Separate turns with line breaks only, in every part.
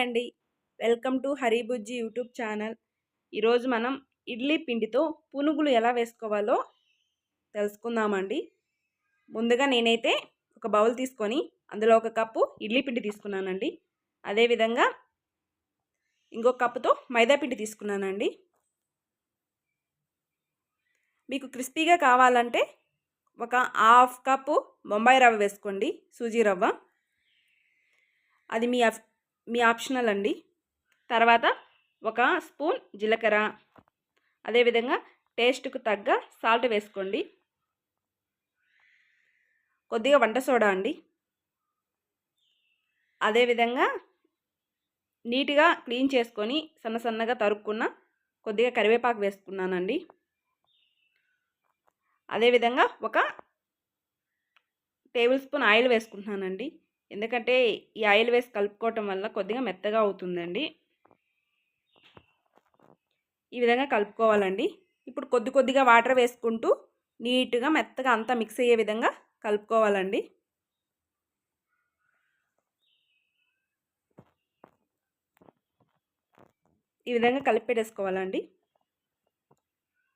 అండి. Welcome to Haribujji YouTube channel. ఈరోజు మనం ఇడ్లీ పిండితో పునుగులు ఎలా వేసుకోవాలో తెలుసుకుందామండి. ముందుగా నేనైతే ఒక బౌల్ తీసుకొని అందులో ఒక కప్పు ఇడ్లీ పిండి తీసుకున్నానండి. అదేవిధంగా ఇంకొక కప్పుతో మైదా పిండి తీసుకున్నానండి. మీకు క్రిస్పీగా కావాలంటే ఒక హాఫ్ కప్పు బొంబాయి రవ్వ వేసుకోండి, సూజీ రవ్వ. అది మీ ఆప్షనల్ అండి. తర్వాత ఒక స్పూన్ జీలకర్ర, అదేవిధంగా టేస్ట్కు తగ్గ సాల్ట్ వేసుకోండి. కొద్దిగా వంట సోడా అండి. అదేవిధంగా నీట్గా క్లీన్ చేసుకొని సన్నగా తరుక్కున్న కొద్దిగా కరివేపాకు వేసుకున్నానండి. అదేవిధంగా ఒక టేబుల్ స్పూన్ ఆయిల్ వేసుకుంటున్నానండి. ఎందుకంటే ఈ ఆయిల్ వేసి కలుపుకోవటం వల్ల కొద్దిగా మెత్తగా అవుతుందండి. ఈ విధంగా కలుపుకోవాలండి. ఇప్పుడు కొద్దిగా వాటర్ వేసుకుంటూ నీట్గా మెత్తగా అంతా మిక్స్ అయ్యే విధంగా కలుపుకోవాలండి. ఈ విధంగా కలిపి పెట్టేసుకోవాలండి.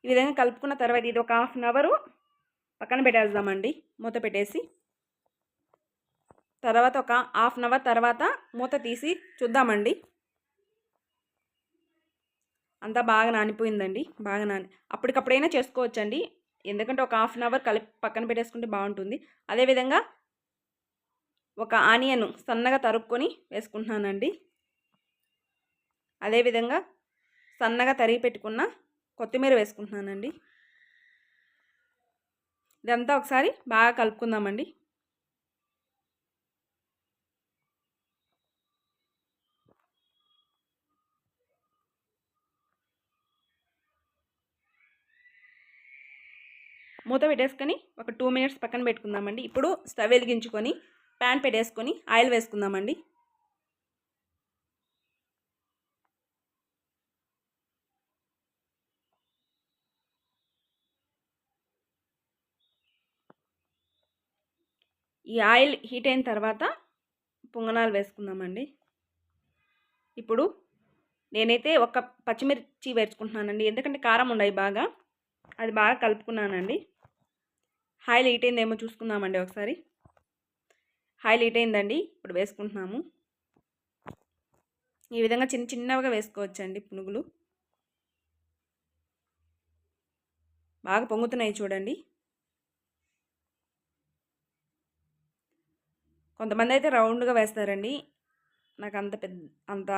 ఈ విధంగా కలుపుకున్న తర్వాత ఇది ఒక హాఫ్ అన్ అవర్ పక్కన పెట్టేద్దామండి, మూత పెట్టేసి. తర్వాత ఒక హాఫ్ అన్ అవర్ తర్వాత మూత తీసి చూద్దామండి. అంతా బాగా నానిపోయిందండి. అప్పటికప్పుడైనా చేసుకోవచ్చండి, ఎందుకంటే ఒక హాఫ్ అన్ అవర్ కలిపి పక్కన పెట్టేసుకుంటే బాగుంటుంది. అదేవిధంగా ఒక ఆనియన్ సన్నగా తరుక్కొని వేసుకుంటున్నానండి. అదేవిధంగా సన్నగా తరిగి పెట్టుకున్న కొత్తిమీర వేసుకుంటున్నానండి. ఇదంతా ఒకసారి బాగా కలుపుకుందామండి. మూత పెట్టేసుకొని ఒక 2 మినిట్స్ పక్కన పెట్టుకుందామండి. ఇప్పుడు స్టవ్ వెలిగించుకొని ప్యాన్ పెట్టేసుకొని ఆయిల్ వేసుకుందామండి. ఈ ఆయిల్ హీట్ అయిన తర్వాత పొంగనాలు వేసుకుందామండి. ఇప్పుడు నేనైతే ఒక పచ్చిమిర్చి వేసుకుంటున్నానండి, ఎందుకంటే కారం ఉన్నాయి బాగా. అది బాగా కలుపుకున్నానండి. ఆయిల్ హీట్ అయిందేమో చూసుకుందామండి ఒకసారి. ఆయిల్ హీట్ అయిందండి, ఇప్పుడు వేసుకుంటున్నాము. ఈ విధంగా చిన్నగా వేసుకోవచ్చండి పునుగులు. బాగా పొంగుతున్నాయి చూడండి. కొంతమంది అయితే రౌండ్గా వేస్తారండి, నాకు అంత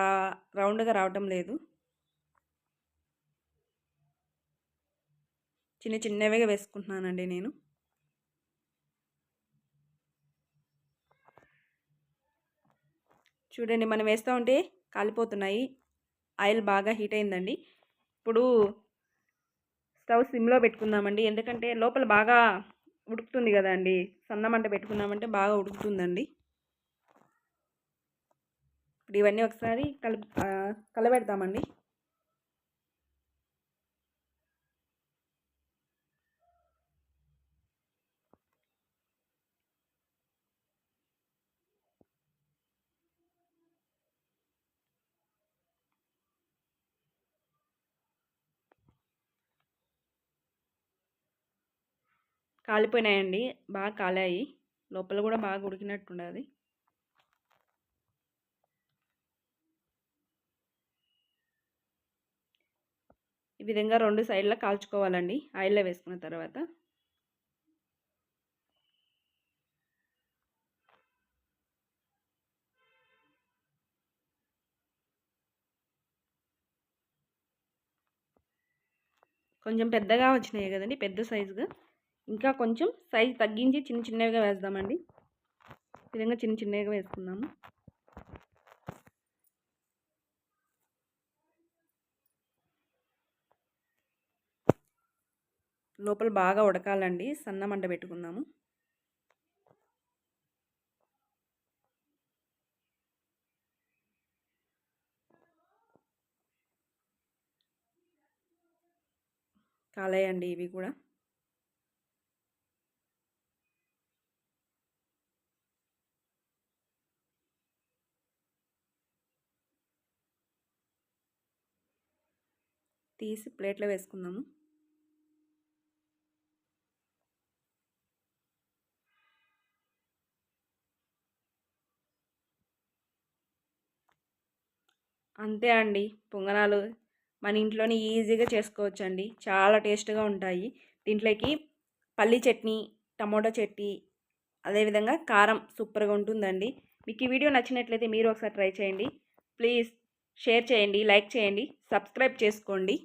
రౌండ్గా రావటం లేదు. చిన్నవిగా వేసుకుంటున్నానండి నేను. చూడండి, మనం వేస్తూ ఉంటే కాలిపోతున్నాయి. ఆయిల్ బాగా హీట్ అయిందండి. ఇప్పుడు స్టవ్ సిమ్లో పెట్టుకుందామండి, ఎందుకంటే లోపల బాగా ఉడుకుతుంది కదండి. సన్నమంట పెట్టుకున్నామంటే బాగా ఉడుకుతుందండి. ఇప్పుడు ఇవన్నీ ఒకసారి కలబెడతామండి. కాలిపోయినాయండి, బాగా కాలాయి. లోపల కూడా బాగా ఉడికినట్టుండదు. ఈ విధంగా 2 సైడ్లా కాల్చుకోవాలండి ఆయిల్లో వేసుకున్న తర్వాత. కొంచెం పెద్దగా వచ్చినాయి కదండి, పెద్ద సైజుగా. ఇంకా కొంచెం సైజు తగ్గించి చిన్నవిగా వేద్దామండి. ఈ విధంగా చిన్నవిగా వేసుకుందాము. లోపల బాగా ఉడకాలండి, సన్నమంట పెట్టుకుందాము. కాలేయండి ఇవి కూడా. తీసి ప్లేట్లో వేసుకుందాము. అంతే అండి, పొంగనాలు మన ఇంట్లోనే ఈజీగా చేసుకోవచ్చండి. చాలా టేస్ట్గా ఉంటాయి. దీంట్లోకి పల్లి చట్నీ, టమోటా చట్నీ, అదేవిధంగా కారం సూపర్గా ఉంటుందండి. మీకు ఈ వీడియో నచ్చినట్లయితే మీరు ఒకసారి ట్రై చేయండి. ప్లీజ్ షేర్ చేయండి, లైక్ చేయండి, సబ్స్క్రైబ్ చేసుకోండి.